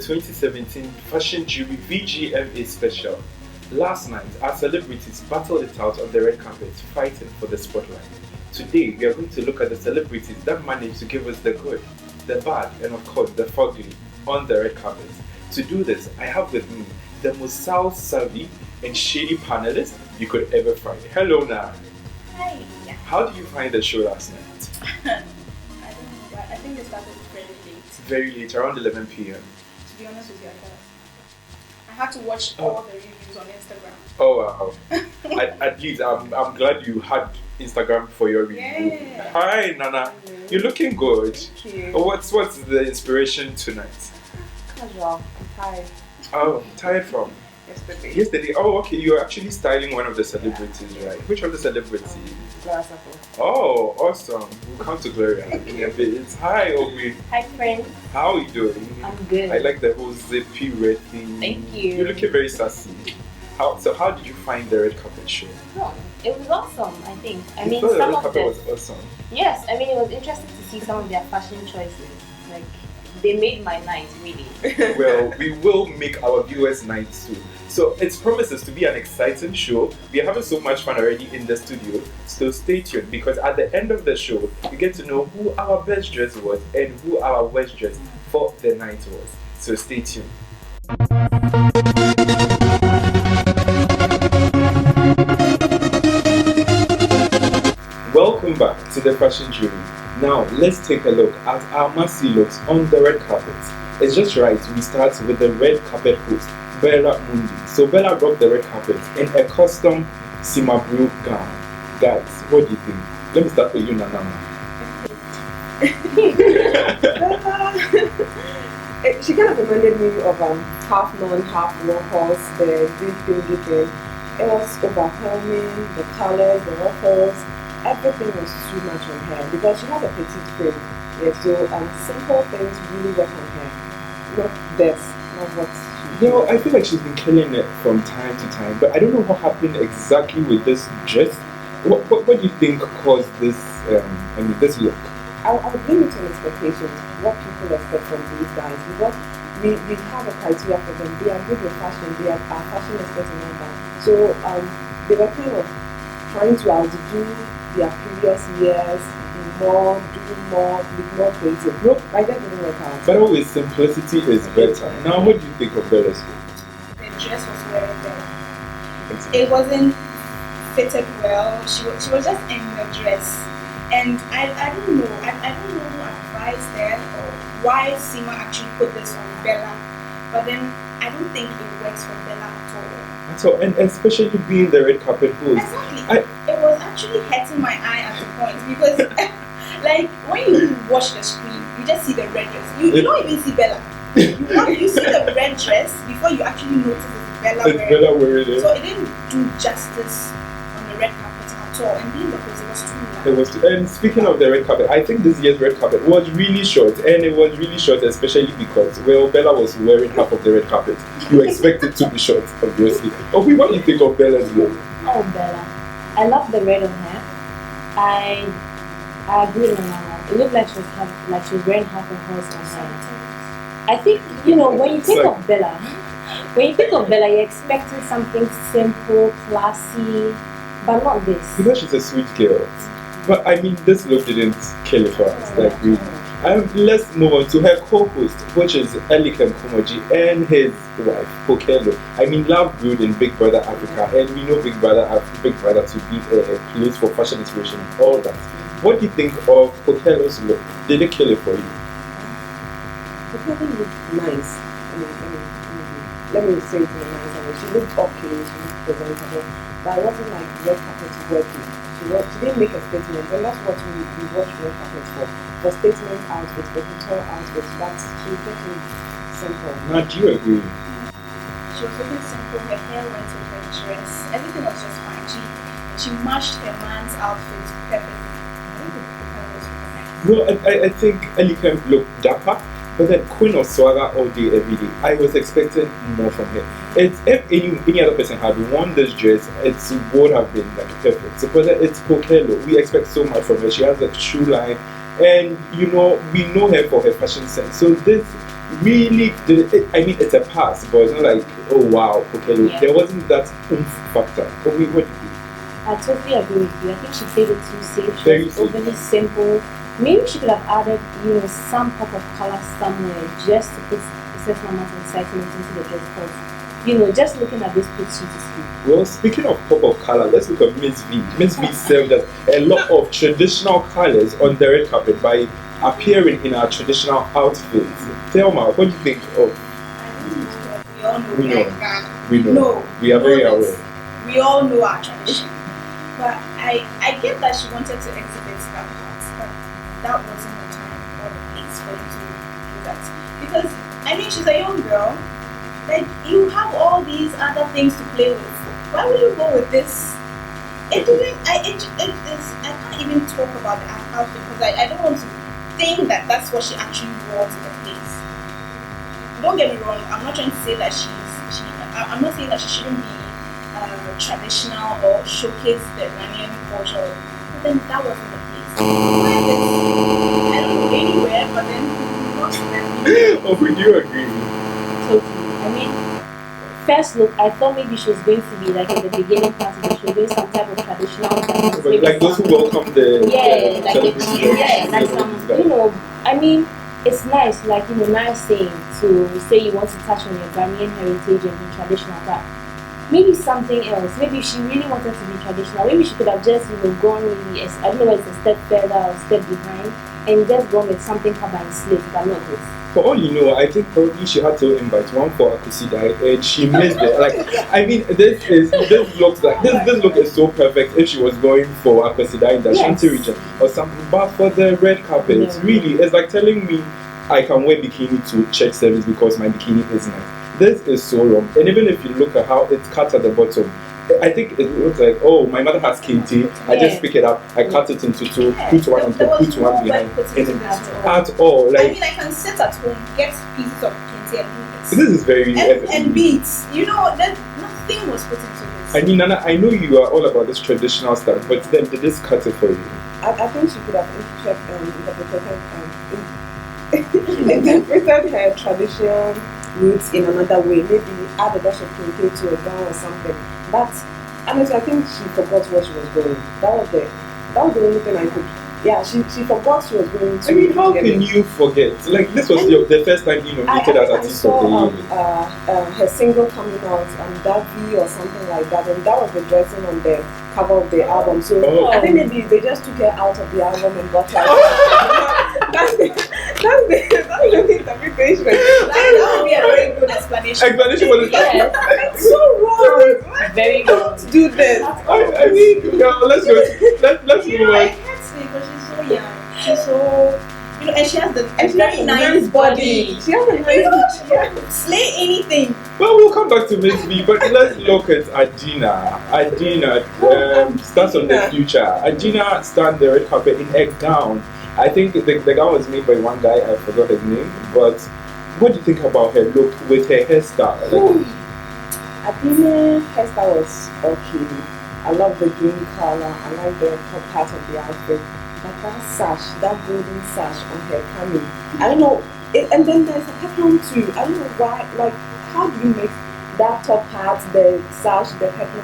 2017 Fashion Jury VGMA special. Last night, our celebrities battled it out on the red carpet, fighting for the spotlight. Today, we are going to look at the celebrities that managed to give us the good, the bad, and of course, the fugly on the red carpet. To do this, I have with me the most savvy and shady panelist you could ever find. Hello, Nara. Hi. How did you find the show last night? I don't know, but I think it started very late. Very late, around 11 p.m. To be honest with you, I had to watch all the reviews on Instagram. Oh wow! at least I'm glad you had Instagram for your review. Yeah. Hi Nana, you're looking good. Thank you. What's the inspiration tonight? Casual. I'm tired. Oh, tired from Yesterday. yesterday. Oh, okay. You're actually styling one of the celebrities, right? Which of the celebrities? Gloria. Oh, awesome. We'll come to Gloria in a bit. It's hi, Obi. Hi, friends. How are you doing? I'm good. I like the whole zippy red thing. Thank you. You're looking very sassy. How did you find the red carpet show? Oh, it was awesome, I think. I You mean, thought the some red of carpet them. was awesome. Yes, I mean, it was interesting to see some of their fashion choices. Like, they made my night, really. Well, we will make our viewers' night too. So it promises to be an exciting show. We are having so much fun already in the studio. So stay tuned, because at the end of the show, you get to know who our best dress was and who our worst dress for the night was. So stay tuned. Welcome back to the fashion jury. Now let's take a look at our must-see looks on the red carpet. It's just right we start with the red carpet host, Bella Mundi. So Bella rocked the red carpet in a custom Simabru gown. Guys, what do you think? Let me start with you, Nana. She kind of reminded me of half non, half warhorse, the big thingy thing. It was overwhelming, the colors, the ruffles, everything was too much on her because she has a petite frame. Yeah, so simple things really work on her. Not this, not what she No, I feel like she's been killing it from time to time, but I don't know what happened exactly with this dress. What do you think caused this? This look. I would limit on expectations, what people expect from these guys, because we have a criteria for them. They are good with fashion, they are fashion experts and all that. So they were kind of trying to outdo their previous years, do more, be more creative. No, I just didn't work out. But always simplicity is better. Now, what do you think of Bella's look? The dress was wearing well. It wasn't fitted well. She was just in the dress, and I don't know. I don't know who advised her or why Sima actually put this on Bella. But then I don't think it works for Bella at all. So, and especially being the red carpet host. Exactly. It was actually hurting my eye at the point because, like, when you watch the screen, you just see the red dress. You don't even see Bella. You see the red dress before you actually notice it's Bella wearing it. So it didn't do justice on the red carpet at all. And being the host, it was too loud. And speaking of the red carpet, I think this year's red carpet was really short, and it was really short, especially because, well, Bella was wearing half of the red carpet. You expect it to be short, obviously. What do you think of Bella's look? Oh, Bella. I love the red on her. I agree with Nana. It looked like she was wearing half a horse on her. I think, when you think of Bella, you're expecting something simple, classy, but not this. Because she's a sweet girl. But I mean, this look didn't kill it for us, like really. Let's move on to her co-host, which is Elikem Kumoji and his wife, Pokelo. I mean, love brewed in Big Brother Africa, and we know Big Brother to be a place for fashion inspiration and all that. What do you think of Pokelo's look? Did it kill it for you? Pokelo looked nice. Let me say it in a nice way. She looked okay, she looked presentable, but it wasn't like red carpet working. She didn't make a statement, and that's what we watch red carpet for statement outfits, for couture outfits, but she was definitely simple. Now, do you agree? She was looking simple, her hair went with her dress, everything was just fine. She matched her man's outfit perfectly. I think the was nice. Well, I think Elikem looked dapper, but then Queen of Swagger all day, every day. I was expecting more from her. If any other person had worn this dress, it would have been like perfect. So, but it's Pokelo. We expect so much from her. She has a shoe line, and we know her for her fashion sense. So this really did. I mean, it's a pass, but it's not like, oh wow, okay. Yeah. There wasn't that oomph factor. What do you think? I totally agree with you. I think she played it too safe. She Very was safe. overly simple. Maybe she could have added, some pop of color somewhere just to put a certain amount of excitement into the dress code. Just looking at this picture to see. Well, speaking of pop of color, let's look at Miss V. Miss V served us a lot of traditional colors on the red carpet by appearing in our traditional outfits. Thelma, what do you think of? We all know We know. Ghana. We know. No, We are very know this. aware. We all know our tradition. But I get that she wanted to exhibit that part, but that wasn't the time or the place for you to do that. Because, she's a young girl. Like, you have all these other things to play with. Why would you go with this? It didn't, I can't even talk about the outfit because I don't want to think that that's what she actually wore to the place. Don't get me wrong, I'm not trying to say that I'm not saying that she shouldn't be traditional or showcase the Ghanaian culture, but then that wasn't the place. I don't know, anywhere, but then not that. Oh, would you agree? Totally. First look, I thought maybe she was going to be like in the beginning part of the show, doing some type of traditional dance. But like those who welcome the it's nice, nice saying to say you want to touch on your Ghanaian heritage and be traditional, but maybe something else. Maybe if she really wanted to be traditional, maybe she could have just, gone maybe, I don't know whether it's a step further or a step behind, and just gone with something covered in slate, but not this. For all you know, I think probably she had to invite one for Akusidai and she missed it. This look is so perfect if she was going for Akusidai in the Ashanti region or something. But for the red carpet, really, it's like telling me I can wear bikini to church service because my bikini is nice. This is so wrong. And even if you look at how it's cut at the bottom, I think it looks like, oh, my mother has kente. I just pick it up, I cut it into two, put one on top, put one behind. At all. I can sit at home, get pieces of kente and do this. This is very and beads. That nothing was put into this. Nana, I know you are all about this traditional stuff, but then did this cut it for you? I think she could have interpreted her traditional roots in another way. Maybe add a dash of kente to a gown or something. But honestly, I think she forgot where she was going. That was the only thing I could. Yeah, she forgot she was going to. How can you forget? Like, this was the first time you nominated as Artist of the Year. Her single coming out, that V or something like that, and that was the dressing on the cover of the album. So I think maybe they just took her out of the album and got her. That's the interpretation. That would be a very good explanation. Explanation for the It's so wrong. Very Don't do this. let's move on. I can't say because she's so young. She's so, and she has a very nice body. She has a nice body. She can slay anything. Well, we'll come back to Miss B, but let's look at Adina. Adina starts on the future. Adina stands the red carpet in a gown. I think the gown was made by one guy, I forgot his name, but what do you think about her look with her hairstyle? Adina's hairstyle was okay. I love the green color, I like the top part of the outfit. But that sash, that golden sash on her cami, I don't know, and then there's a peplum too. I don't know why, how do you make that top part, the sash, the peplum,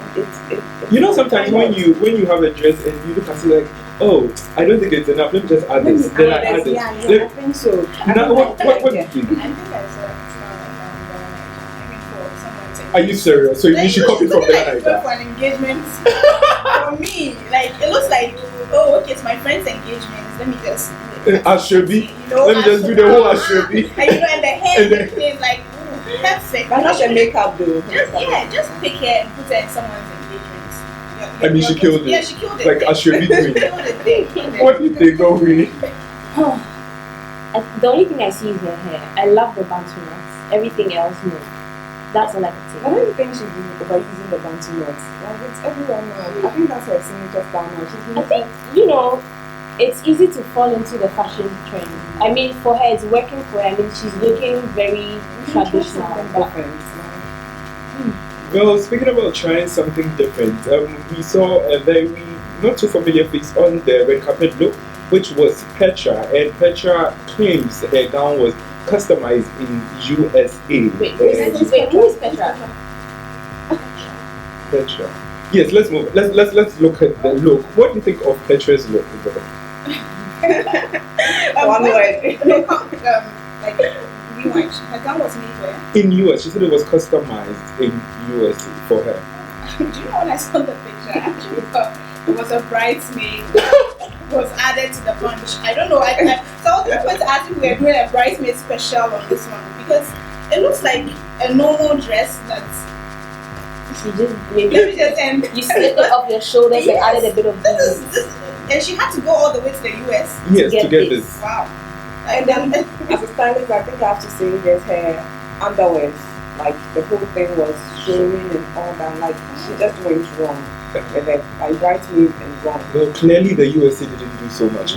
sometimes when you have a dress and you look at it like, oh, I don't think it's enough, let me just add this, then I add it. I think so. Now, what do you think? I think that's Are you serious? So you should copy from Ghana. For an engagement, for me, it looks like, oh, okay, it's my friend's engagement. Let me just Ashrabi. Let me just do the whole Ashrabi. And the hair is like, perfect. But not your makeup though. Just pick hair and put her in someone's engagement. She killed it. Yeah, she killed it. Like Ashrabi queen. What do you think, don't we? The only thing I see is her hair. I love the bantu knots. Everything else, no. That's all I can say. I don't think she's been overusing the bantu knots. It's everywhere now. I think that's her signature style now. I think, it's easy to fall into the fashion trend. I mean, for her, it's working for her. I mean, she's looking very traditional. Well, speaking about trying something different, we saw a very not too familiar face on the red carpet look, which was Petra. And Petra claims her gown was customized in USA. Wait, who is Petra? Petra. Yes, let's move. Let's look at the look. What do you think of Petra's look? One word. Like rewind. Her gown was made where? In US, she said it was customized in US for her. Do you know when I saw the picture? I actually thought it was a bridesmaid was added to the bunch. I don't know. So I was going to ask if we were doing a bridesmaid special on this one because it looks like a normal dress that's. You just you slit it off your shoulders and added a bit of this, and she had to go all the way to the US. Yes, to get this. Wow. And then, as a stylist, I think I have to say there's her underwear. Like the whole thing was showing and all that. Like she just went wrong with it. Like bridesmaid and wrong. Well, clearly the USA didn't do so much.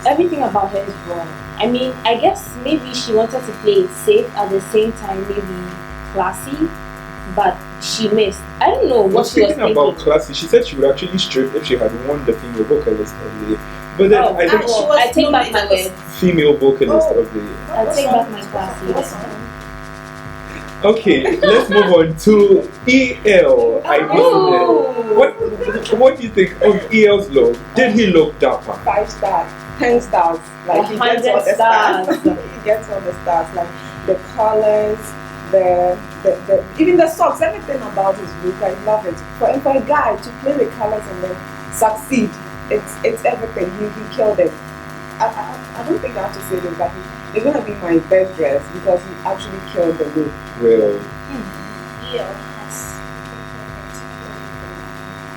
Everything about her is wrong. I mean, I guess maybe she wanted to play it safe at the same time, maybe classy, but she missed. I don't know what she was thinking. Speaking about classy, she said she would actually strip if she had won the female vocalist of the year. But then I think I take back my word. Female vocalist of the year. I'll take back my classy. Okay, let's move on to EL. What do you think of EL's look? Did he look dapper? 5 stars, 10 stars. Like he gets all the stars. He gets all the stars. Like the colors, the even the socks, everything about his look. I love it. For a guy to play with colors and then succeed, it's everything. He killed it. I don't think I have to say this, but it's gonna be my best dress because he actually killed the look. Well. Yes.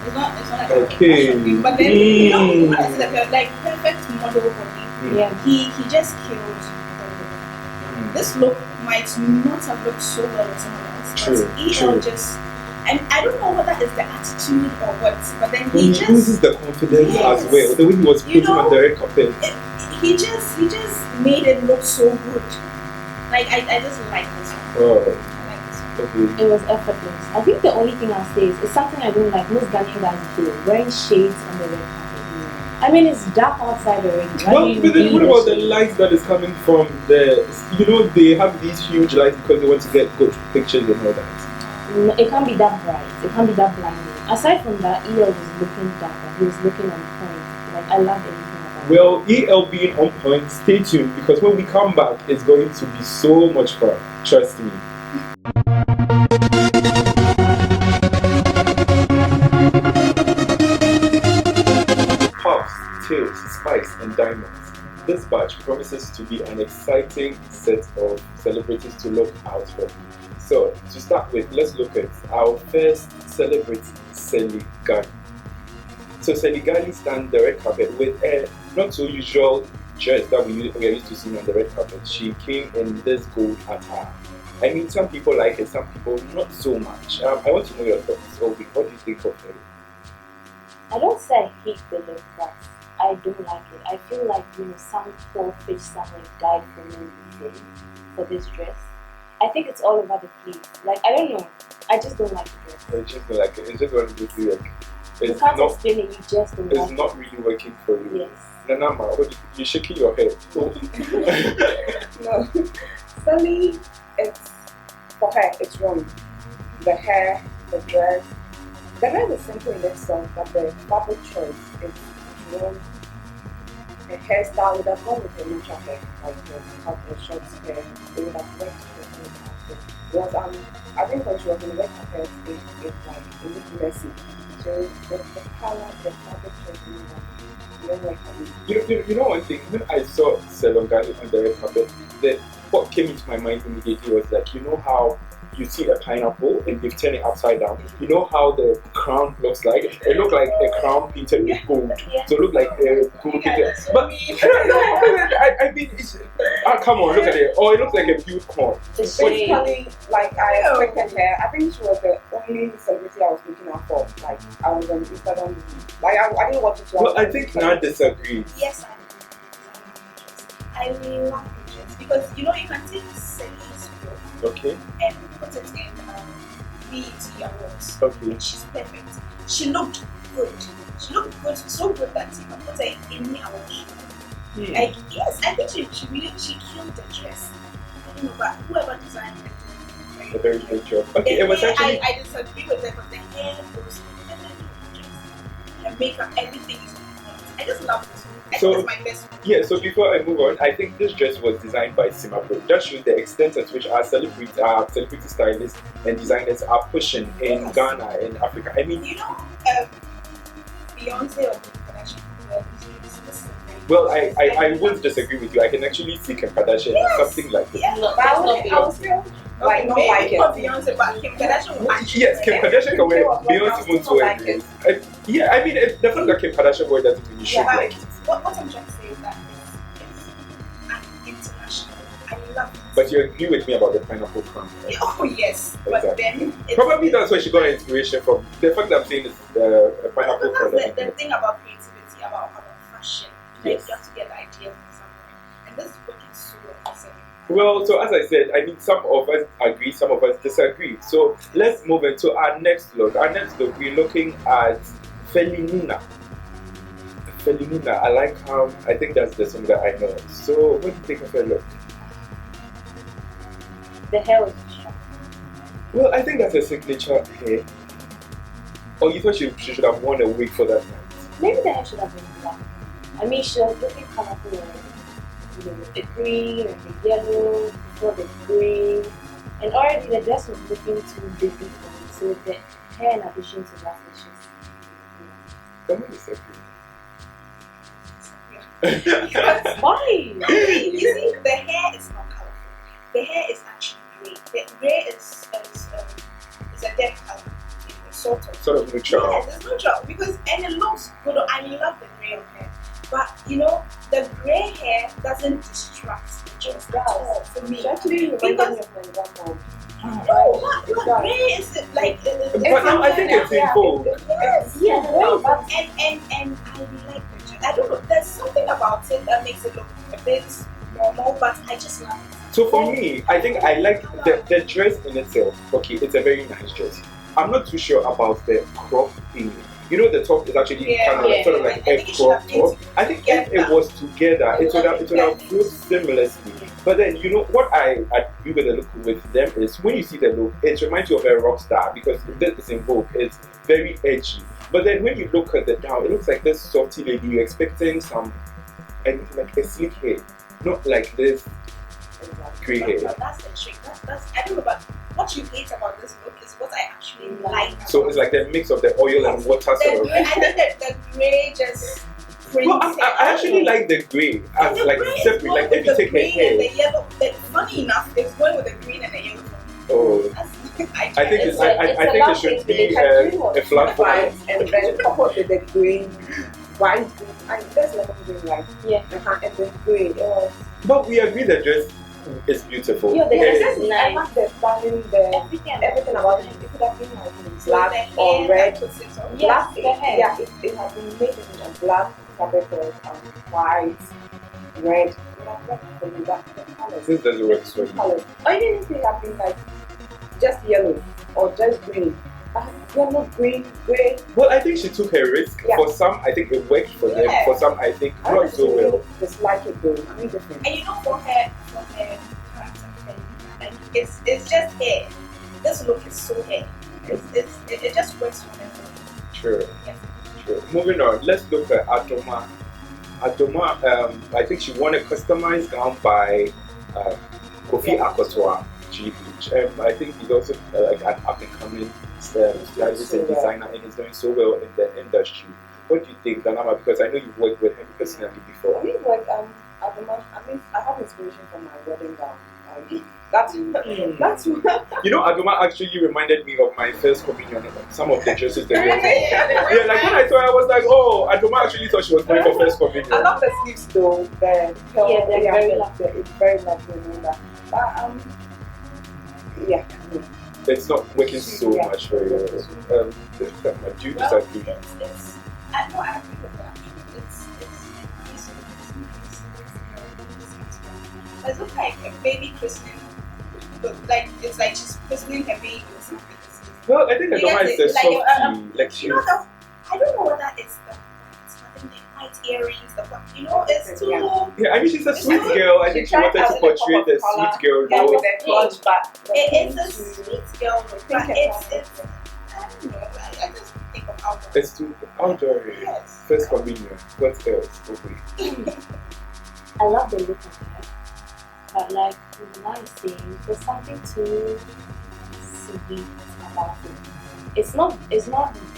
It's not like okay. But then you know it's like perfect model body. Yeah. He just killed the look. This look might not have looked so well with someone else. True. But EL just, and I don't know whether it's the attitude or what, but then he just loses the confidence as well. The way he was putting on the red carpet. He just made it look so good. Like I just like this one. Oh. I like this one. Okay. It was effortless. I think the only thing I'll say is it's something I don't like. Most Ghanaian guys do, wearing shades on the red carpet. I mean, it's dark outside already. Well, but then what about the light that is coming from the? You know, they have these huge lights because they want to get good pictures and all that. No, it can't be that bright. It can't be that blinding. Aside from that, EL was looking darker. He was looking on point. Like I love everything about it. Well, EL being on point, stay tuned because when we come back, it's going to be so much fun. Trust me. Puffs, tails, spice, and diamonds. This batch promises to be an exciting set of celebrities to look out for. So, to start with, let's look at our first celebrity, Sally Ghani. So, Sally Ghani stands the red carpet with a not so usual dress that we are used to seeing on the red carpet. She came in this gold attire. I mean, some people like it, some people not so much. I want to know your thoughts, Obi. What do you think of her? I don't say I hate the look, but I don't like it. I feel like some poor fish somewhere died for no reason for this dress. I think it's all over the place. Like I don't know. I just don't like the dress. I just don't like it. It's just one of those things like You can't explain it. You just don't like it's not really working for you. Yes. Nanama, you're shaking your head. No, Sally, it's for her. It's wrong. The hair, the dress. The dress is simple in itself, but the fabric choice is wrong. The hairstyle would have gone with the natural hair, like the short hair. They would have worked with it. Because I think when she was in the red carpet, it looked messy. So the color, the fabric choice, You know one thing, when I saw Sally Ghani on the red carpet, what came into my mind immediately was like, you know how you see a pineapple and they've turned it upside down. You know how the crown looks like? It looked like a crown painted with gold. So it looked like a gold painted. But I mean, come on, look at it. Oh, it looks like a peeled corn. basically, like I expected her. I think she was the only celebrity I was looking out for. Like I was on Instagram. Like I didn't watch it. Well, I think Nan disagrees. Yes, I love the dress because you can take Sally's clothes Okay. and put it in VET Awards. Okay. She's perfect. She looked good. She looked good, so good that you can put her in any award show. Like, yes, I think she killed the dress. I don't know, but whoever designed it did A very good job. Okay, it was hair, actually. I disagree with them, but the hair goes perfectly with the dress. The makeup, everything is on point. I just love this one. I So- think it's my best one. Yeah, so before I move on, I think this dress was designed by Simapro. That shows the extent at which our celebrity stylists and designers are pushing in Yes. Ghana and Africa. I mean, You know, Beyonce or Kim Kardashian, this is a very well, I won't disagree with you. I can actually see Kim Kardashian Yes. something like this. Yeah, No, But that's not I was Beyonce. still like not maybe like not it. Beyonce, but Kim Kardashian will actually Yes, Kim Kardashian can wear was like, Beyonce I won't still wear like it. Yeah, I mean, the fact that Kim Kardashian wear doesn't mean you should Yeah. like it. What I'm trying to say is that it's an international. I love it. But you agree with me about the pineapple crown, right? Oh yes, but Exactly. then it's, Probably that's where she got her inspiration from. The fact that I'm saying is a pineapple crown. That's the thing about creativity, about fashion. Like, Yes. you have to get the idea from somewhere, and this is working so well. So, Well, so as I said, I mean, some of us agree, some of us disagree. So let's move into our next look. Our next look, we're looking at Felinina. Felinina, I like how, I think that's the song that I know. So what do you think of her look? The hair was short. Well, I think that's a signature hair. Or you thought she should have worn a wig for that night? Maybe the hair should have been black. I mean, she was looking colorful, with the green and the yellow before the green. And already the dress was looking too baby for me. So the hair, in addition to that, was just. Don't disagree. because Why? you see, the hair is not colorful. The hair is actually grey. The grey is a dead color, sort of. Sort of neutral. Yes, it's neutral because and it looks good. I love the grey on hair, but you know the grey hair doesn't distract the dress at all for me. She actually reminded me Because of my grandma. no, not grey is like But now I think it's in vogue. yes, Yeah, the way but and I like the dress. I don't know. There's something about it that makes it look a bit normal, but I just love it. So for me, I think I like the dress in itself. Okay, it's a very nice dress. I'm not too sure about the crop thing. You know, the top is actually Yeah, kind of yeah. sort of like I a think it should have crop been top. I think if it was together, it would have flowed seamlessly. But then, you know, what I agree with the look with them is when you see the look, it reminds you of a rock star because this is in vogue. It's very edgy. But then when you look at the down, it looks like this softy lady. You're expecting some, and like a slick hair, not like this grey hair. But that's the trick. That's I don't know, but what you hate about this look is what I actually like. So it's like the mix of the oil and water The sort of. grey, I think that the grey just brings Well, it. I actually like the grey And as the like grey is separate. going Like with if you the take her green and hair. the yellow. Funny enough, it's going with the green and the yellow. Oh, That's, I think It's I think it should be a flat white one. and then coupled with the green, white green. And there's lemon green, right? Yeah. And then green. It was. But we agree the dress is beautiful. Yeah, the Yes, dress is I nice. like the styling, the everything about it. It could have been like black or red. Yes, Black, the hair. yeah, it has been made in a black fabric or white, red. The colors. This doesn't work so The colors. Or even if it had been like just yellow or just green. Yellow, green, gray. well, I think she took a risk. Yeah. For some, I think it worked for them. Yeah. For some, I think I not so well. dislike it though. I mean different. And you know, for her character, like it's just hair. This look is so hair. It just works for her. Sure, Yes. sure. Moving on, let's look at Adoma. Adoma, I think she won a customized gown by Kofi Akotoa, GH. I think he's also like an up and coming stylist and designer, and he's doing so well in the industry. What do you think, Danama? Because I know you've worked with him personally I before. mean, like at the moment, I mean, I have inspiration from my wedding gown. That's what. You know, Adoma actually reminded me of my first communion. Some of the dresses that we were yeah, like when I saw her, I was like, oh, Adoma actually thought she was going for first communion. I love the sleeves though. The Yeah, they're very lovely. It's very lovely and all that. But yeah. It's not working so Yeah. much for you. Do you disagree? No, I agree with that. It's nice. It looks like a baby christening. Like it's like she's christening her baby or something. Well, I think You Adoma get is a it? Like, softie. Like you know the, I don't know what that is. The white earrings, you know, it's too. Yeah, I mean she's a It's sweet not- girl. I she think she tried wanted out to in a portray pop the of color. sweet girl Yeah, role. with the clutch back. It's a sweet girl, but it's I don't know. I just think of outdoor. It's too outdoor. Yes. First convenient. What else? Okay. I love the look of her, but like Mama is saying, there's something too sweet about it. It's not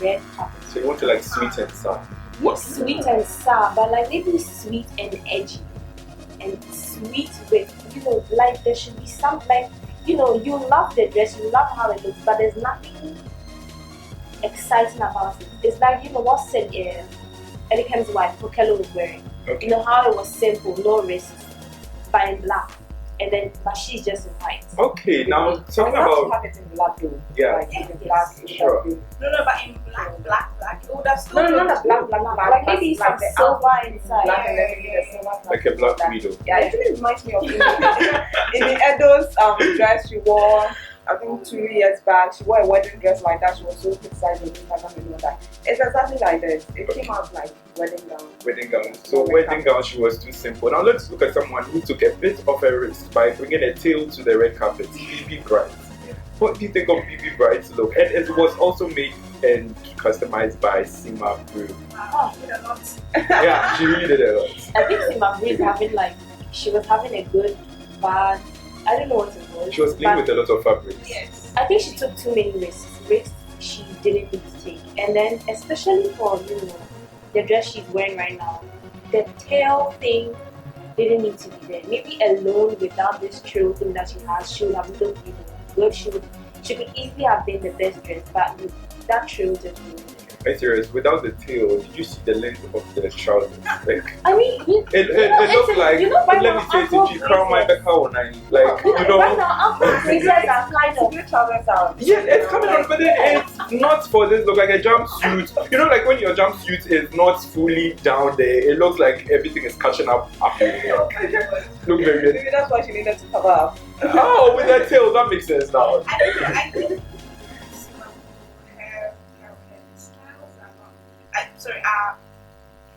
red carpet. So you want to like sweet and sour. Not sweet and sour, but like maybe sweet and edgy. And sweet with, like there should be some, like, you love the dress, you love how it looks, but there's nothing exciting about it. It's like, what said Elikam's wife, Kokelo, was wearing. Okay. You know how it was simple, no risks, but in black. And then, but she's just in white. Okay, now talking I love about to have it in black though. Yeah. Like in black, Sure. No, but in black. It would have still No, looked- not black. Like maybe some the silver outfit inside. Black and then maybe the silver. like a black widow. Yeah, it actually reminds me of in the Edo's dress she wore, I think 2 years back. She wore a wedding dress like that. She was so criticized on Instagram and all that. It's exactly like this. It came out like wedding gown. Wedding gown. So wedding gown, she was too simple. Now let's look at someone who took a bit of a risk by bringing a tail to the red carpet. BB Bright. What do you think of BB Bright's look? And it was also made and customized by Sima Brew. Wow, you know, not. Yeah, she really did a lot. I think Sima Bree is having she was having a good, bad, I don't know what it was. She was playing with a lot of fabrics. Yes. I think she took too many risks she didn't need to take. And then, especially for, the dress she's wearing right now, the tail thing didn't need to be there. Maybe alone without this trail thing that she has, she would have looked good. She could easily have been the best dress, but with that trail just ruined it. I'm serious, without the tail, did you see the length of the trousers? Like, I mean, it looked like, right let now, me say it, Afro if you crown my bracelets- back, how like, right now, Afro bracelets are kind of. Your trousers are. yeah, it's coming out, but then it's not for this look like a jumpsuit. Like when your jumpsuit is not fully down there, it looks like everything is catching up here. Look very good. Maybe that's why she needed to cover up. Oh, with that tail, that makes sense now. I don't know. I think her styles are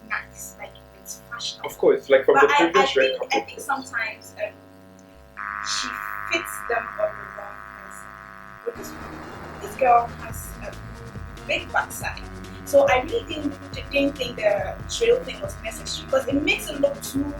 nice. Like it's fashionable. Of course, like from But the I previous red think carpet. sometimes she fits them on the wrong person. Because this girl has a big backside. So I really didn't think the trail thing was necessary because it makes it look too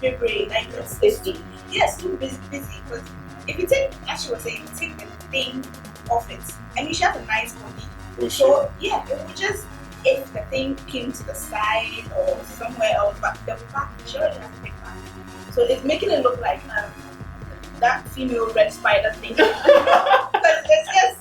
big. Like it's too, too busy. Because if you take, as she was saying, you take the thing off it. I mean, she has a nice body. Oh, So yeah, it would just, if the thing came to the side or somewhere else, but the back, she already has a big back. So it's making it look like that female red spider thing. Because it's just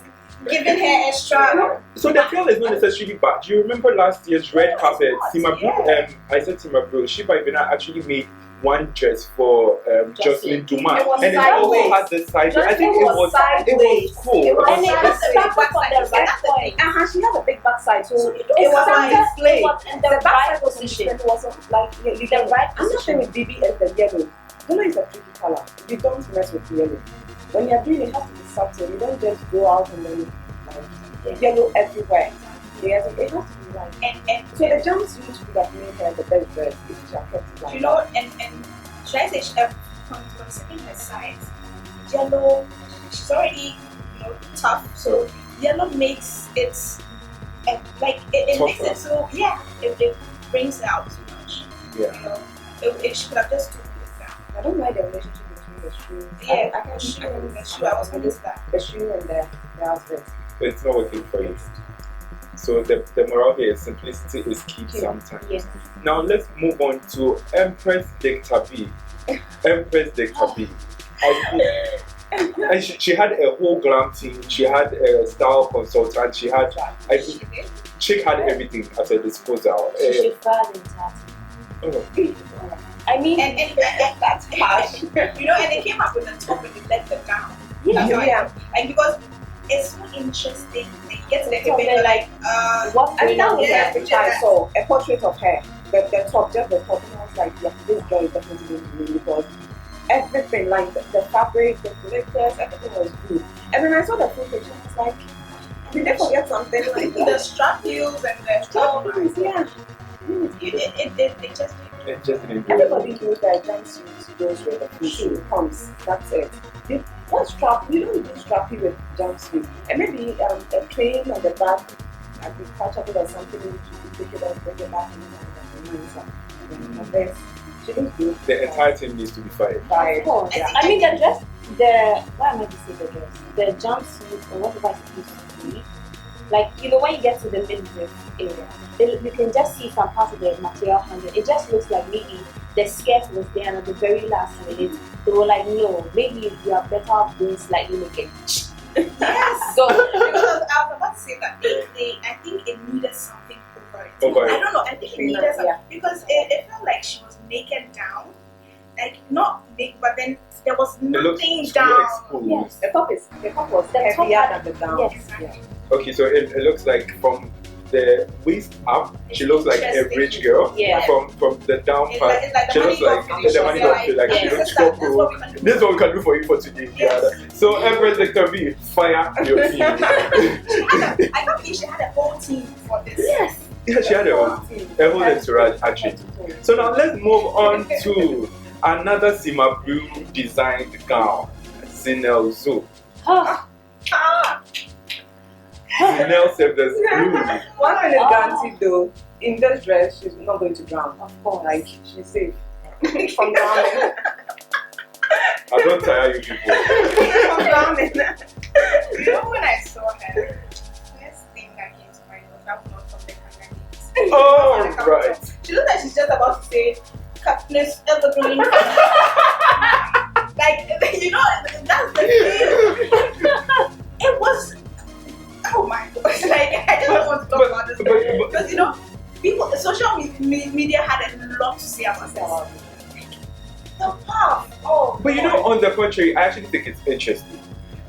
giving her extra. So the tail is not necessarily bad. Do you remember last year's red No, carpet? it's Sima not, Bro, I said Sima Bro, Shiba Ibina actually made one dress for Jocelyn Duma. It was And it also sideways. had the side. I think It it was was sideways. cool. It was And it was sideways. started from the right point. She had a big backside, so it It was started- on display. it was in the The right backside was position. it wasn't like you The right I'm not sure with BB and the yellow. Yellow is a tricky color. You don't mess with yellow. When you're doing it, has to be subtle. You don't just go out and then like yellow everywhere. It has to be like. And So the jumpsuit could have made her the best dress if she had kept it like you know, and should I say she considering her size, yellow, she's already tough, so yellow makes it like it makes it so it brings it out too much. Yeah. She could have just took it down. I don't like the relationship between the shoe. Yeah, I can the shoe, I the shoe. I was gonna say that. the shoe and the outfit. It's not working for you. So the moral here is simplicity is key sometimes. Yes. Now let's move on to Empress Dictabi. Empress Dictabi. And she had a whole glam team. She had a style consultant. She had, I She think, did. she had everything at her disposal. She should file in tattoo. Oh, I mean, And that's harsh. And they came up with the top and they left the gown. yeah. Yeah. And because it's so interesting, they get to the So hip and they're you're like, What's I mean, that going was on? the picture I saw. A portrait of her. The top, just the top. And I was like, yeah, this girl is definitely going to win because everything, like the fabric, the glitters, everything was good. And then I saw the full picture, I was like, Did they forget something like the strap heels and the yeah. It just It just didn't do it. Everybody knows that jumpsuits goes with the shoe pumps. That's it. What strap? You don't do strappy with jumpsuit. And maybe a train on the back, I could catch up with or something. You pick it up, bring it back, and then she looks good. The entire team needs to be fired. Of course. Yeah. I mean, why am I to say the dress? The jumpsuit or whatever it's supposed to be. Like, when you get to the midriff area, you can just see some part of the material handle. It just looks like maybe the skirt was there and at the very last minute, they were like, no, maybe you are better off doing slightly naked. yes. So, because I was about to say that I think it needed something over it. Over it. I don't know. I think it needed something because it felt like she was naked down. Like not naked, but then there was nothing down. Exposed. yes. The top was heavier than the down. Yes. Yeah. Okay, so it looks like from the waist up, she looks like a rich girl. Yeah. From the down It's part, like the she money looks like don't the finish. money don't feel like she looks cool. This is what we can do for you for today. Yes. Yeah. So Empress Victor B, fire your team. I can't believe she had a whole team for this. Yes. Yeah, she had a whole entourage actually. So now let's move on to another Sima Blue designed gown, Zinel Zoo. Ah, Zinel said there's blue. One thing is guaranteed though, in this dress, she's not going to drown. of course. Like, she's safe from drowning. I don't tire you people. From drowning. You know when I saw her, first thing that came to mind was that one from the Ghana Music. Oh, right. She looks like she's just about to say, Katniss Evergreen. Like, that's the thing. It was, oh my gosh, like, I just don't want to talk about this. Because, people, social media had a lot to say about this. The puff, oh. But on the contrary, I actually think it's interesting.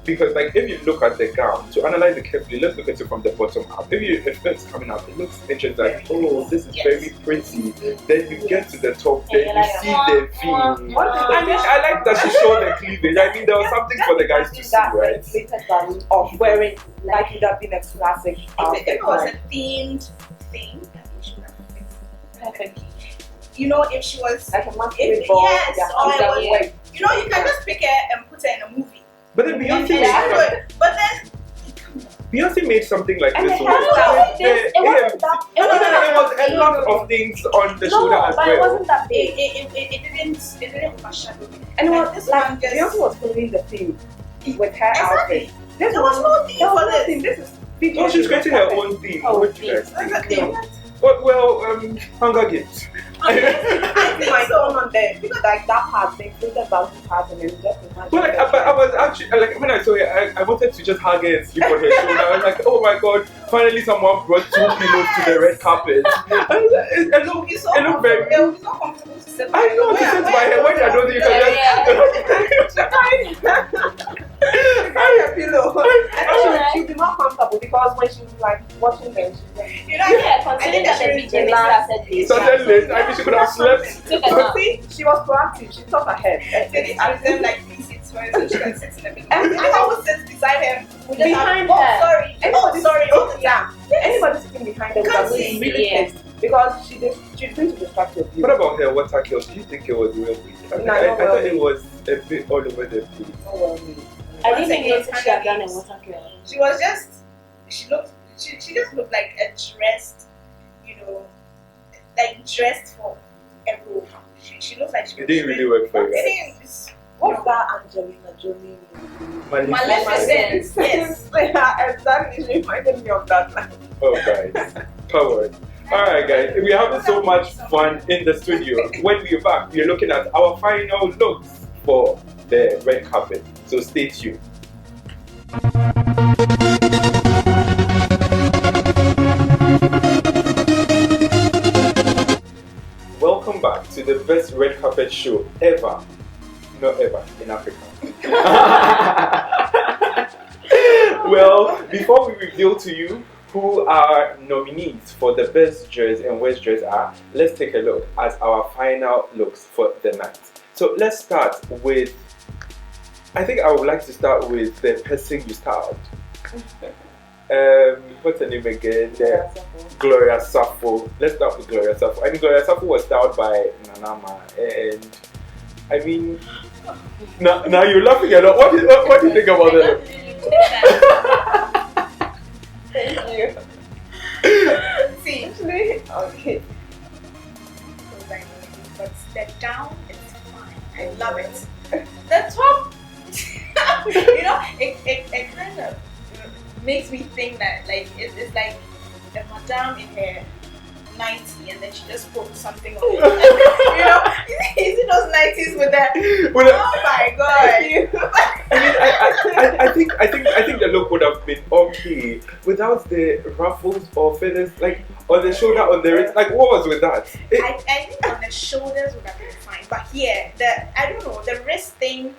Because like if you look at the gown, to analyze it carefully, let's look at it from the bottom up. If it's coming up, it looks interesting. Like, oh, this is very pretty. Then you get to the top, then you see the V. I like that she showed the cleavage. I mean, there was something for the guys to see, right? Inflated value of wearing, like it would have been a classic outfit. If it was a themed thing, I think she would have fixed it perfectly. If she was like a masquerade ball. Yes, or it was, like, you can just pick her and put her in a movie. But then Beyonce made something like And this. it wasn't that. It was a lot of things on the shoulder as but it well. wasn't that big. It didn't overshadow it. and Like, this one just Beyonce was following the theme with her exactly. outfit. There was no theme for this. This is No, she's creating her own theme. Oh, What do you guys There's think? a theme. Well, Hunger Games. I think my so. own on there because like that part, the inflated value part, and then just imagine. But I was actually like when I saw it, I wanted to just hug her and sleep on her shoulder. I was like, oh my god, finally someone brought 2 pillows to the red carpet. It looked very. It would be so comfortable to sit. I know to sit by her when I don't think you can just. a pillow. She'll be more comfortable because when she's like watching them, she's like, Considering that the VGMA started late. I mean, she could have slept. see, she was proactive. She thought ahead. I was then like 3 seats for her so she can sit in the middle. And I would sit beside her. Behind Oh, her. sorry. Anybody, sorry. Oh, yeah. Anybody sitting behind her Can't was see. really pissed because she's going to distract your view. What about her water kills? Do you think it was well made? I thought it was a bit all over the place. Oh, well made. I didn't think she had done a water girl. She was just, she just looked like a dressed, like dressed for a role. She looks like she It didn't really work for you guys. What's that Angelina Jolie movie? Maleficent. Yes. Yeah, exactly. She reminded me of that. Oh, guys. Powered. Alright, guys. We're having so much fun in the studio. When we're back, we're looking at our final looks for the red carpet. So stay tuned. Welcome back to the best red carpet show ever. Not ever in Africa. Well, before we reveal to you who our nominees for the best dress and worst dress are, let's take a look at our final looks for the night. So let's start with, I think I would like to start with the person you styled. What's her name again? Gloria Sappho. Let's start with Gloria Sappho. I mean, Gloria Sappho was styled by Nanama, and I mean, now you're laughing a lot. What do you think about that? Thank you. See, Okay. but the down is fine. I love it. The top, it kind of makes me think that like it's like the madame in her 90 and then she just put something on it. You see those 90s with that? Oh my god! I think the look would have been okay without the ruffles or feathers like on the shoulder, on the wrist. Like what was with that? I think on the shoulders would have been fine, but here I don't know, the wrist thing.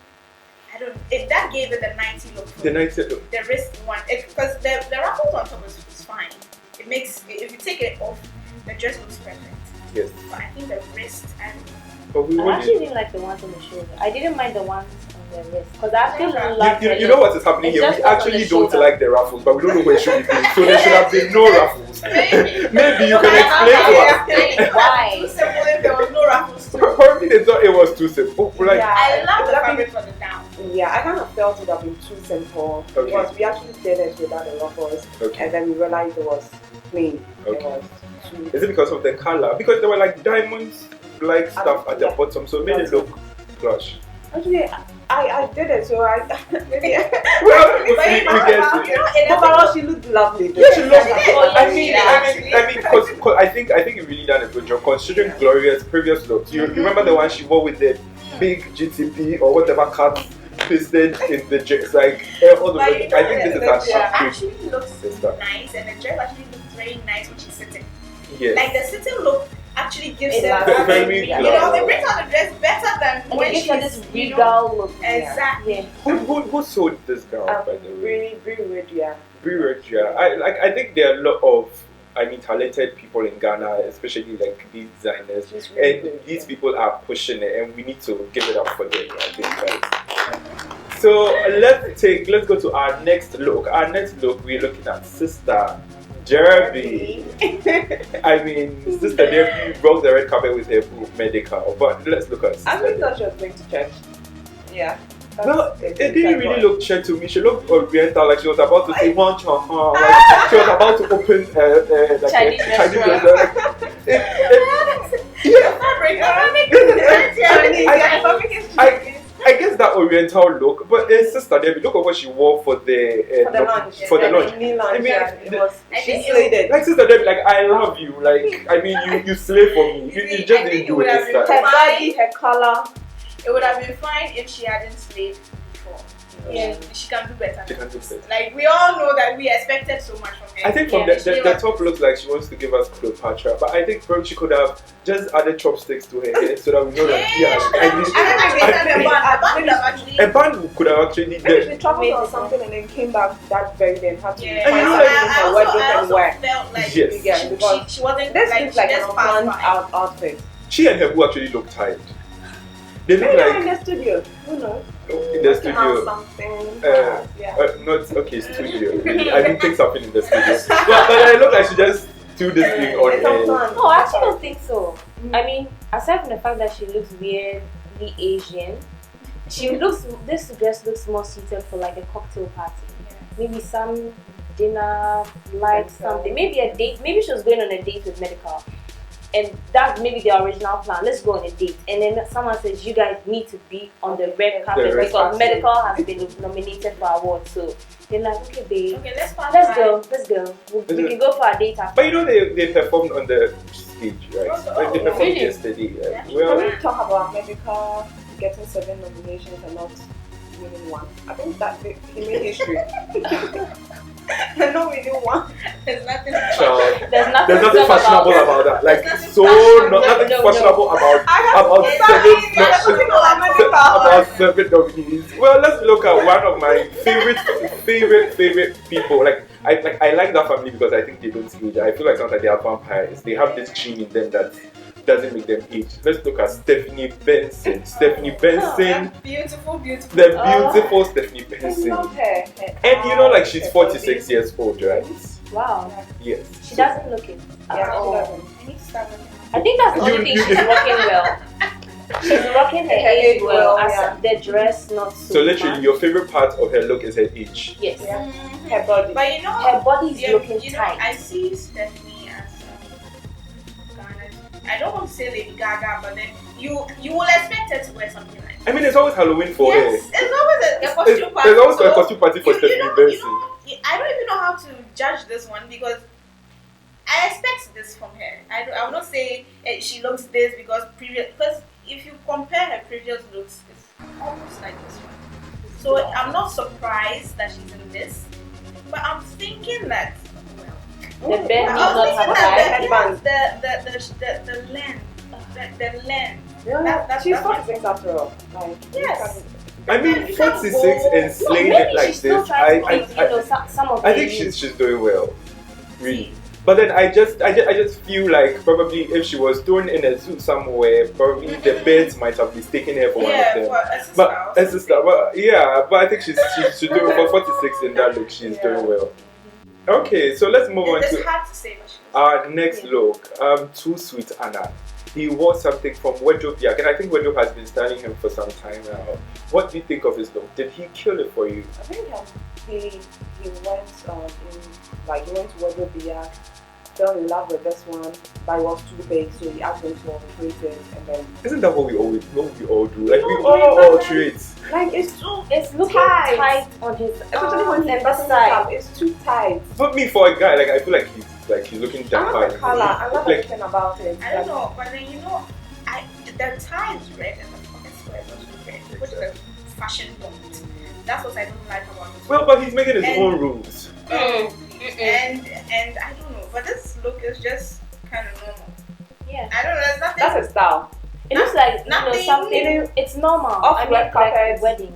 That gave it the 90 look. The 90 look. The wrist one, because the ruffles on top is fine. It makes if you take it off, the dress looks perfect. Yes. But I think the wrist and I actually didn't like the ones on the shoulder. I didn't mind the ones on the wrist because I actually love you know what is happening here? We actually don't like the ruffles, but we don't know where it should be. So there should have been no ruffles. Maybe you can explain to us why. Too simple if there was no ruffles too. Probably they thought it was too simple. Like, I love the fabric for the down. Yeah, I kind of felt it would have been too simple because we actually did it without the ruffles, and then we realized it was plain. Okay. It was too. Is it because of the color? Because there were like diamonds like stuff at the bottom, so it made it look plush. Actually, I did it, so I maybe. Well, we get it. Overall, she looked lovely. Yeah, she looked. I mean, because I think you really done a good job considering Gloria's previous looks. You remember the one she wore with the big GTP or whatever cut pasted in the dress, like all the. I think this is actually looks nice, and the dress actually looks very nice when she's sitting. Yes. Like the sitting look actually gives it very it brings out the dress better than when she's this regal look. Exactly. Who sold this gown, by the way? Brie. I think there are a lot of talented people in Ghana, especially like these designers, and these people are pushing it, and we need to give it up for them. I think, guys. So let's go to our next look. Our next look, we're looking at Sister Derby. Sister Derby broke the red carpet with her medical, but let's look at Sister I really thought she was going to church. Yeah. No, it didn't really look church to me. She looked oriental, like she was about to say one chong, like she was about to open like Chinese restaurant. I guess that oriental look, but Sister Debbie, look at what she wore for the lunch. She slayed it. Like Sister Debbie, like I love you, like you slay for me. You just didn't do it this time. Her body, her color. It would have been fine if she hadn't slayed before. Yeah, she can do better. Like we all know that we expected so much from her. I think from the top looks like she wants to give us Cleopatra, but I think probably she could have just added chopsticks to her head so that we know that a band could have actually. Maybe she traveled or something and then came back that very day and had to find I felt like she wasn't. This looks like an unplanned outfit. She and her boo actually look tired. They look maybe like in the studio. Who knows? In the studio. Studio. I didn't think something in the studio. But I look like she just threw this thing on her. No, I actually don't think so. Aside from the fact that she looks weirdly Asian, this dress looks more suited for like a cocktail party. Maybe some dinner, like something. Maybe a date. Maybe she was going on a date with Medical. And that's maybe the original plan. Let's go on a date. And then someone says, you guys need to be on the red carpet because Medical has been nominated for awards. So they're like, okay, babe, let's go. We can go for a date after. But they performed on the stage, right? Like they performed yesterday. Can we talk about Medical getting 7 nominations and not winning one? I think that he made history. I know we do one. There's nothing fashionable about that. Like nothing fashionable about 7 nominees. Well, let's look at one of my favorite people. Like I like that family because I think they don't age. I feel like sometimes they are vampires. They have this gene in them that doesn't make them age. Let's look at Stephanie Benson. Stephanie Benson, Beautiful. the beautiful Stephanie I Benson. love her. And you know, like she's 46 years old, right? Wow. Yes. She doesn't look it at Yeah, all. she doesn't. I need to start looking. I think that's the only thing she's rocking well. She's rocking her age well, as the dress not so So literally, much. your favorite part of her look is her age. Yes. Yeah. Her body. But you know, Her body is looking you know, tight. I see Stephanie as Ghana. I don't want to say Lady Gaga, but then you will expect her to wear something like that. I mean, it's always Halloween for her. Yes, it's always a costume party. There's always a so costume party for Stephanie Benson. I don't even know how to judge this one because I expect this from her. I will not say she looks this because if you compare her previous looks, it's almost like this one. So I'm not surprised that she's in this, but I'm thinking that The band did I not was have thinking a that the length, the length. Yeah, That's she's my 46 after all. Like, Yes. I mean, You can't 46 go- and No, slaying maybe it like she's still this. trying to keep, some of I the think youth. she's doing well, really. But then I just feel like probably if she was thrown in a zoo somewhere, probably the birds might have mistaken her for one of them. But as a star, but I think she's doing for 46 in that look. She's doing well. Okay, so let's move on It's to hard to say. our next look. Too Sweet Anna. He wore something from Wardrobe Yak, and I think Wardrobe has been styling him for some time now. What do you think of his look? Did he kill it for you? I think he went he went to Wardrobe Yak, fell in love with this one, but it was too big, so he asked him to alterate it, and then Isn't that what we all do? Like we No, all but then- alterate. like it's looking tight. tight on his especially when he's and buttoning side. up, it's too tight. But me for a guy, like I feel like he's looking I that love the color. I love Like, everything about it. I don't know, but then the tie is red and the pocket square is also red, which is a fashion point. That's what I don't like about it. well, but he's making his And- own rules. And I don't know, but this look is just kind of normal. Yeah. I don't know. There's nothing. That's a style. It looks like Nothing- something. It's normal. Off I mean, red like carpet. wedding.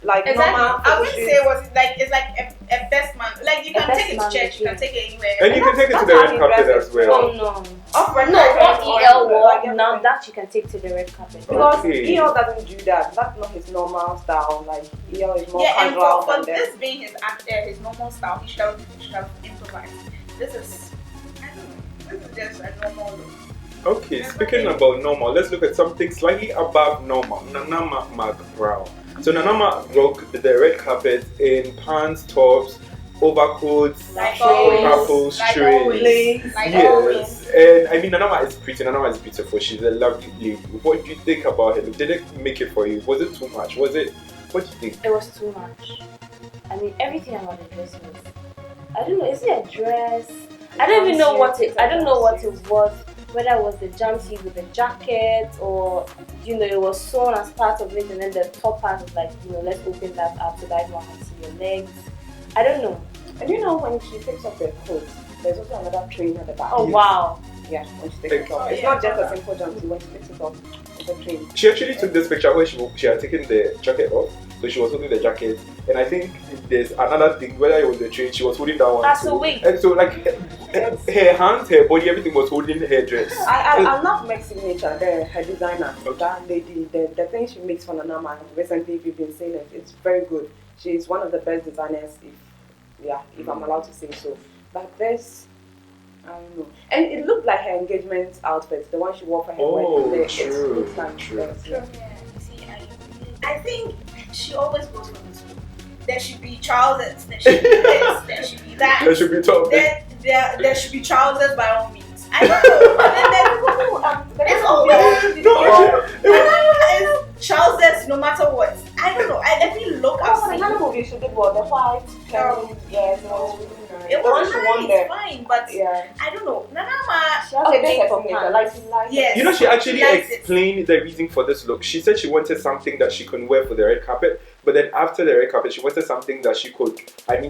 Like Exactly. normal. I wouldn't photo say shoot. it's like a best man. Like you A can best take it to man church, you can look, take it anywhere. And you can take it to That's the how red he carpet dresses. as well. Oh no. Off red No, carpet what or EL like wore, everything. now that you can take to the red carpet. Because Okay. EL doesn't do that. That's not his normal style. Like EL is more Yeah, and casual for than this that. being his normal style, he should have improvised. This is, I don't know, this is just a normal look. Okay, speaking about normal, let's look at something slightly above normal. Nanama McBrown. So Nanama rocked the red carpet in pants, tops, overcoats, Like ruffles, like strings. always, like Yes, always. and I mean Nanama is pretty. Nanama is beautiful. She's a lovely lady. What do you think about her? Did it make it for you? Was it too much? Was it? What do you think? It was too much. I mean, everything about the dress was. I don't know. Is it a dress? I don't even know what it. I don't know what it was. Whether it was the jumpsuit with the jacket, or it was sewn as part of it, and then the top part was like, let's open that up so that one can see your legs. I don't know. And when she takes off the coat, there's also another train at the back. Oh Yes. wow. Yeah, when she takes it off. Oh, It's yeah. not just a simple jumpsuit. When she takes it off, it's a train. She actually took this picture where she had taken the jacket off, so she was holding the jacket, and I think there's another thing, whether it was the train, she was holding that one too. So wait. And so like her hands, her body, everything was holding her dress. I love Meg's signature, her designer, that lady, the thing she makes for Nanama. Recently, if you've been seeing it, it's very good. She's one of the best designers, if I'm allowed to say so. But this, I don't know. And it looked like her engagement outfit, the one she wore for her Oh, wedding. true, It looks like true. this, yeah. Yeah, see, I think she always goes for this look. There should be trousers, there should be this, there should be that. There should be top. There should be trousers by all means. I don't know, but then there's it's always it's trousers no matter what. I don't know. Every look I've Oh, seen, another movie she did was the white, yes, it was really nice. it The one was she won nice, there. fine, but Yeah. I don't know. Nanama, She has Okay, a this big is her signature. Like, she likes Yes. it. She actually She likes it. explained the reason for this look. She said she wanted something that she could wear for the red carpet, but then after the red carpet, she wanted something that she could,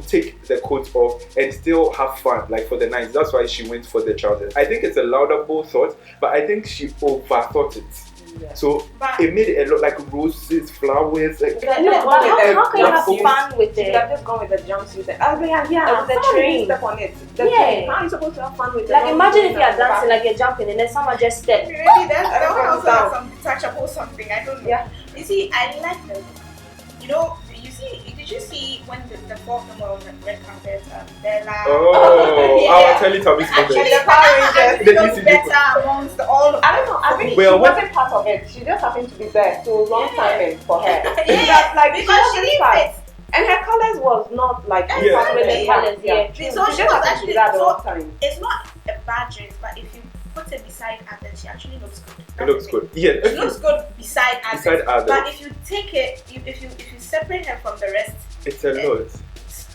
take the coat off and still have fun, like for the night. That's why she went for the trousers. I think it's a laudable thought, but I think she overthought it. Yeah. So But it made it a lot like roses, flowers, like Yeah, No, just but go with the how can you have jumpsuit. fun with You it? could have just gone with the jumpsuit. Oh, yeah. With the Somebody train. step on it. The Yeah. train. How are you supposed to have fun with it? Like imagine if you are dancing, like you're jumping, and then someone just stepped. maybe that one also has some detachable something. I don't know. Yeah. You see, I like the look. You know, you see, did you see when the fourth number on the red carpet, Bella? oh, Yeah. our Teletubbies Actually, moment. the Power Rangers. They Bella used to do- better amongst all of I don't know. I think Well, she what- wasn't part of it. She just happened to be there. So wrong Yeah. timing for her. Yeah, Like because she wasn't didn't part. fit. And her colors was not like Exactly. part with the Colours, yeah. True. So she just was happened to actually be there at the so- wrong time. It's not a bad dress, but if you put it beside others, she actually looks good. It That's looks the thing. good. Yeah, She looks good beside others. beside others, But if you take it, if you separate her from the rest, it's a lot.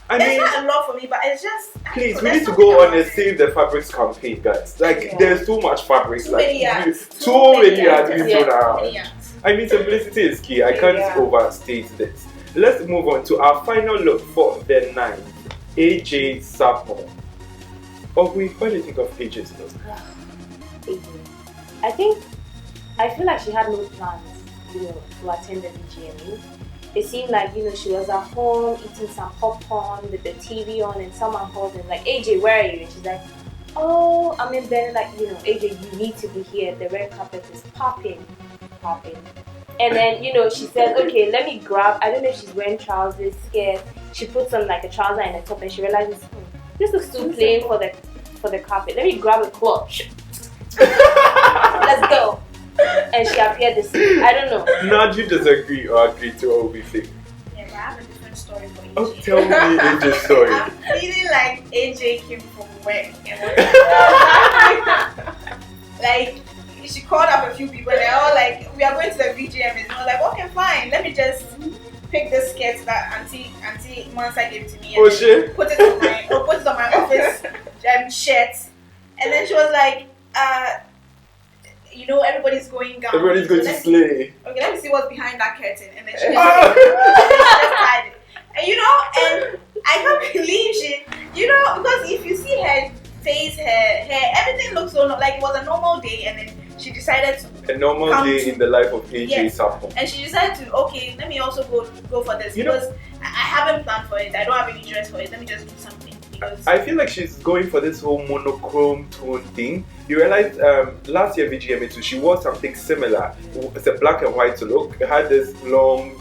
I it's mean, not a lot for me. But it's just please, we there's need to something go on about a it. Save the Fabrics campaign, guys. Like, Yeah. there's too much fabrics. Too like, many yards. too many yards being Yeah. thrown Too around. many yards. I mean, simplicity is key. I can't Yeah. overstate this. Let's move on to our final look for the night. AJ Sapo. Oh, wait, what do you think of AJ's look? I feel like she had no plans, to attend the VGMA. It seemed like, she was at home eating some popcorn with the TV on, and someone called her like, AJ, where are you? And she's like, oh, I'm in bed. Like, AJ, you need to be here. The red carpet is popping. And then, she said, okay, let me grab, I don't know if she's wearing trousers, skirt. She puts on like a trouser and a top, and she realizes, this looks too plain for the carpet. Let me grab a cloth. Let's go. And she appeared this. I don't know. Now, do you disagree or agree to what we think? Yeah, but I have a different story for AJ. Oh, tell me AJ's story. I'm feeling like AJ came from work and like she called up a few people and they're all like, we are going to the VGMA. And I was like, okay, fine. Let me just pick this skirt that Auntie Mansa gave to me and Oh, then shit. put it on my office shirt. And then she was like, everybody's going down. Everybody's going to Let's- slay. Okay, let me see what's behind that curtain. And then she Ah. just hide it. And I can't believe she, because if you see her face, her hair, everything looks so like it was a normal day, and then she decided to, A normal Come day to- in the life of AJ Yes. Sapo. and she decided to, okay, let me also go for this You know- because I haven't planned for it. I don't have any dress for it. Let me just do something because I feel like she's going for this whole monochrome tone thing. You realize last year VGMA too, she wore something similar. It's a black and white look. It had this long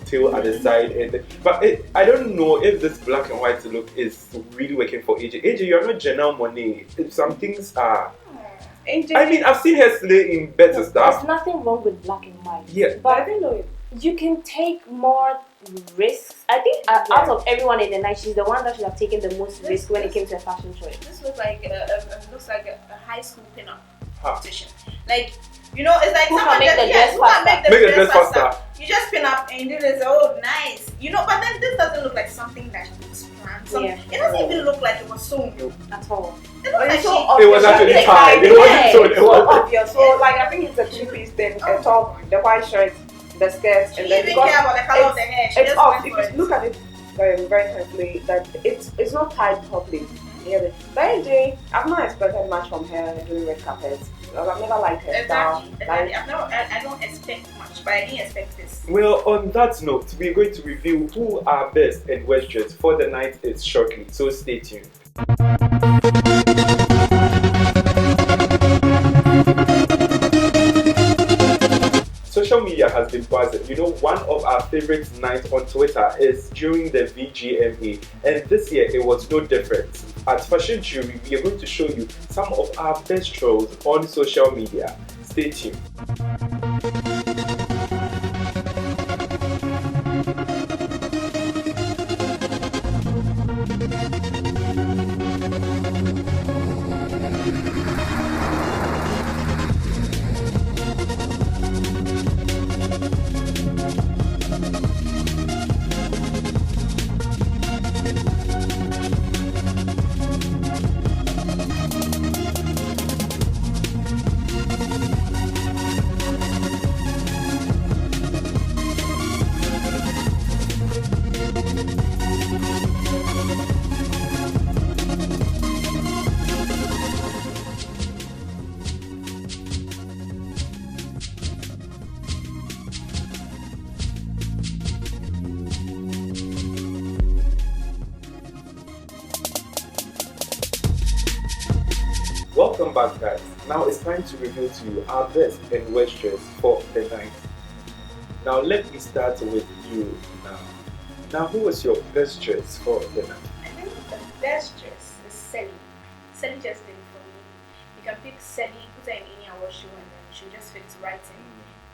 tail at the side, but I don't know if this black and white look is really working for AJ. AJ, you're not Janelle Monáe. Some things are. AJ, I mean, I've seen her slay in better There's stuff. nothing wrong with black and white. Yeah. but I But didn't know it. you can take more risks. I think out of everyone in the night, she's the one that should have taken the most risk when it came to a fashion choice. this looks like a high school pinup Huh. competition. Like it's like Who someone can make the dress who can faster? make Make the dress faster. You just pin up and do this. Oh, nice. But then this doesn't look like something that was planned. Yeah. It doesn't even look like it was sewn. At all. It looks like It's so she. obvious. It was actually Like, tied. It yeah, wasn't sewn. It it's so was. obvious. So like I think it's a two-piece thing: a top, the white shirt, the skirt, She and didn't then even because care about the color of the hair. She it's just off. went If for you it. look at it very, very carefully, that it's not tied properly. Yeah, but AJ, I've not expected much from her during red carpet. I've never liked her style. Exactly. I don't expect much, but I didn't expect this. Well, on that note, we're going to review who our best and worst dress for the night is shortly, so stay tuned. Social media has been buzzing. One of our favorite nights on Twitter is during the VGMA, and this year it was no different. At Fashion Jury, we are going to show you some of our best trolls on social media. Stay tuned. Welcome back, guys. Now it's time to reveal to you our best and worst dress for the night. Now let me start with you now. Now, who was your best dress for the night? I think the best dress is Sally. Sally just did it for me. You can pick Sally, put her in any award show, and then she'll just fit right in.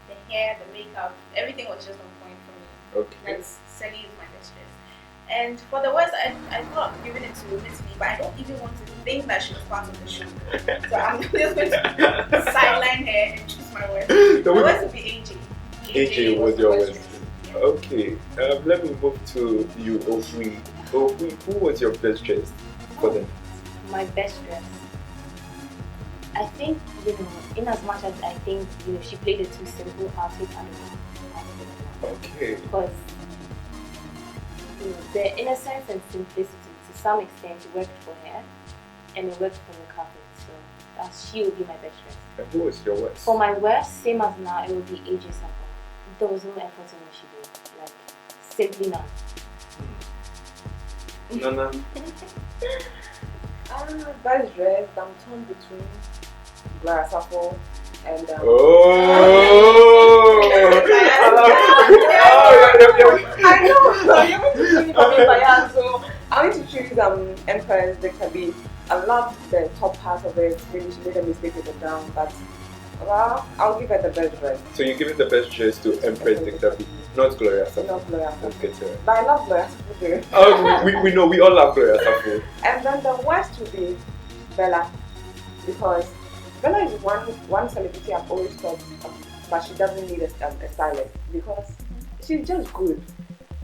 The hair, the makeup, everything was just on point for me. Okay. Sally is my best dress. And for the worst, I thought of giving it to Witty, but I don't even want to think that she was part of the show. So I'm just going to sideline her and choose my worst. The worst would be AJ. AJ was your worst. Yeah. Okay, let me move to you, Ofui. Ofui, who was your best dress for the night? My best dress. I think, in as much as I think, she played it too simple, I'll take Adama. Okay. Because the innocence and simplicity, to some extent, worked for her, and it worked for the carpet. So she would be my best dress. And who was your worst? For my worst, same as now, it would be AJ Sapa. There was no effort in what she did. Like, simply none. Nana? Best dress, I'm torn between Gloria Safo and Oh! I know. You're going to choose me for me, so I'm going to choose Empress Dr. B. I love the top part of it. Maybe she made a mistake with the down, but well, I'll give her the best dress. So you give it the best dress to Empress Dr. B, not Gloria Safo. Not Gloria Let's Safo. get to it. But I love Gloria Safo too. Oh, we know, we all love Gloria Safo. And then the worst would be Bella, because Bella is one celebrity I've always thought of, but she doesn't need a stylist because she's just good.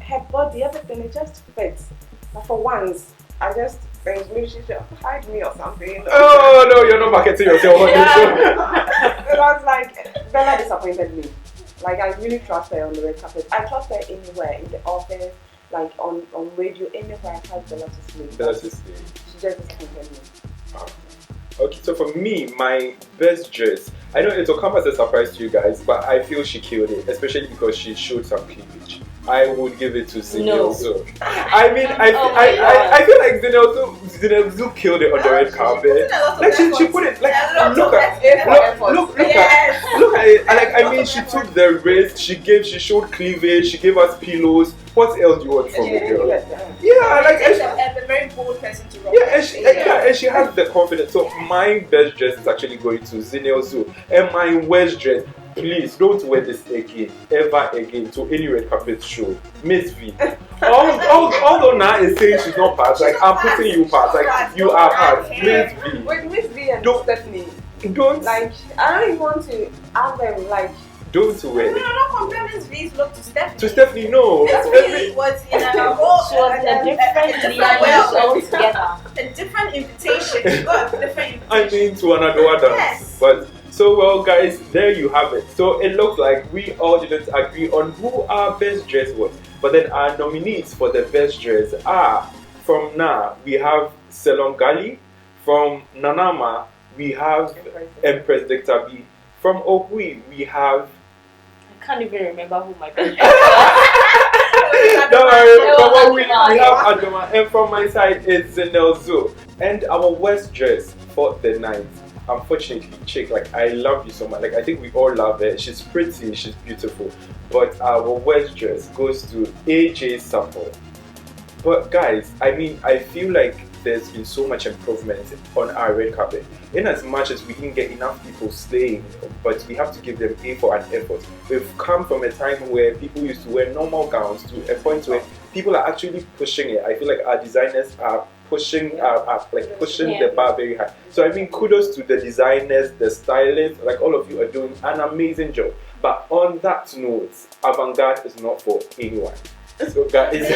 Her body, everything, it just fits. But for once, I just think maybe she should hide me or something. Oh no, you're not marketing yourself on this show. It was like, Bella disappointed me. Like, I really trust her on the red carpet. I trust her anywhere, in the office, like on radio, anywhere I trust Bella to sleep. Bella to sleep. She just disappointed me. Okay, so for me, my best dress, I know it will come as a surprise to you guys, but I feel she killed it, especially because she showed some cleavage. I would give it to Zinelzo. I mean, I feel like Zinelzo killed it on the red carpet. Like she put it, like look at it, look at it. Like I mean, she took the wrist, she showed cleavage, she gave us pillows. What else do you want from the girl? Yeah, like a very bold person to rock. Yeah, and she has the confidence. So my best dress is actually going to Zinelzo, and my worst dress. Please don't wear this again, ever again, to any red carpet show. Miss V. Although now is saying she's not part, like I'm putting you part, like you are part. Miss V. With Miss V and Stephanie. Don't like. I don't even want to ask them like. Don't wear. No, don't compare Miss V's look to Stephanie. To Stephanie, no. Miss V was in a whole. She was a different level altogether. A different invitation. You got a different invitation. I mean, to another dance. Yes. But. So well guys, there you have it. So it looks like we all didn't agree on who our best dress was. But then our nominees for the best dress are, from Na, we have Selongali. From Nanama, we have Empress Dr. B. From Okui, we have... I can't even remember who my best dress was. Don't worry, from Okui, we have Adoma. And from my side, it's Zinelzo. And our worst dress for the night. Unfortunately, Chick, like I love you so much. Like I think we all love her. She's pretty, she's beautiful. But our worst dress goes to AJ Sapa. But guys, I mean, I feel like there's been so much improvement on our red carpet. In as much as we didn't get enough people staying, but we have to give them A for an effort. We've come from a time where people used to wear normal gowns to a point where people are actually pushing it. I feel like our designers are pushing the bar very high. So I mean, kudos to the designers, the stylists, like all of you are doing an amazing job. But on that note, avant-garde is not for anyone. So guys,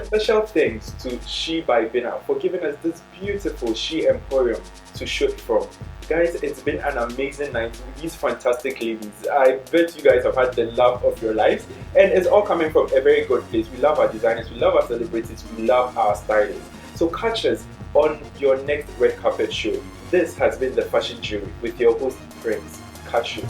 special thanks to She by Bina for giving us this beautiful She Emporium to shoot from. Guys, it's been an amazing night with these fantastic ladies. I bet you guys have had the love of your lives, and it's all coming from a very good place. We love our designers, we love our celebrities, we love our stylists. So catch us on your next red carpet show. This has been the Fashion Jury with your host Prince. Catch you.